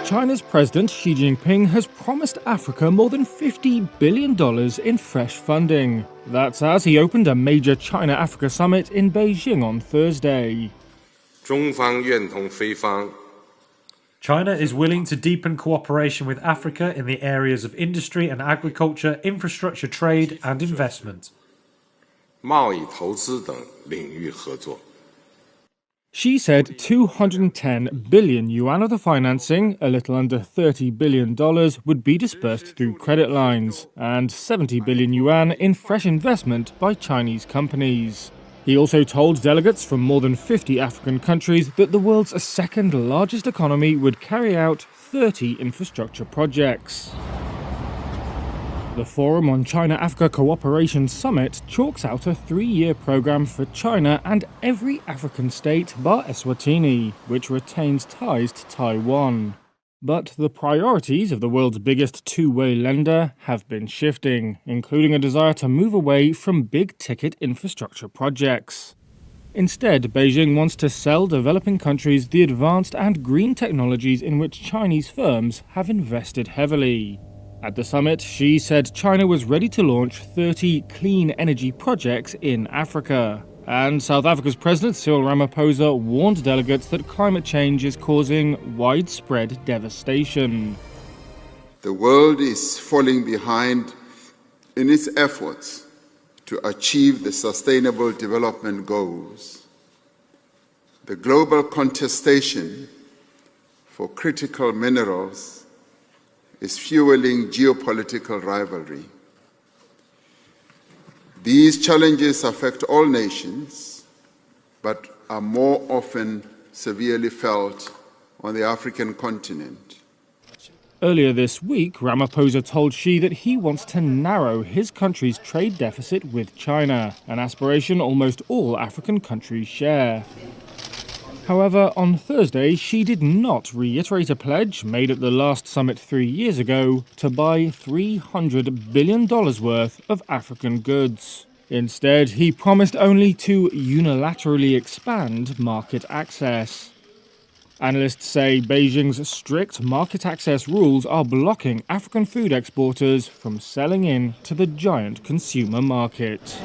China's President Xi Jinping has promised Africa more than $50 billion in fresh funding. That's as he opened a major China-Africa summit in Beijing on Thursday. 中方愿同非方 China is willing to deepen cooperation with Africa in the areas of industry and agriculture, infrastructure, trade and investment. 贸易投资等领域合作 Xi said 210 billion yuan of the financing, a little under $30 billion, would be dispersed through credit lines, and 70 billion yuan in fresh investment by Chinese companies. He also told delegates from more than 50 African countries that the world's second largest economy would carry out 30 infrastructure projects. The Forum on China-Africa Cooperation Summit chalks out a 3-year program for China and every African state bar Eswatini, which retains ties to Taiwan. But the priorities of the world's biggest two-way lender have been shifting, including a desire to move away from big-ticket infrastructure projects. Instead, Beijing wants to sell developing countries the advanced and green technologies in which Chinese firms have invested heavily. At the summit, Xi said China was ready to launch 30 clean energy projects in Africa. And South Africa's President Cyril Ramaphosa warned delegates that climate change is causing widespread devastation. The world is falling behind in its efforts to achieve the Sustainable Development Goals. The global contestation for critical minerals is fueling geopolitical rivalry. These challenges affect all nations, but are more often severely felt on the African continent. Earlier this week, Ramaphosa told Xi that he wants to narrow his country's trade deficit with China, an aspiration almost all African countries share. However, on Thursday, Xi did not reiterate a pledge made at the last summit 3 years ago to buy $300 billion worth of African goods. Instead, he promised only to unilaterally expand market access. Analysts say Beijing's strict market access rules are blocking African food exporters from selling in to the giant consumer market.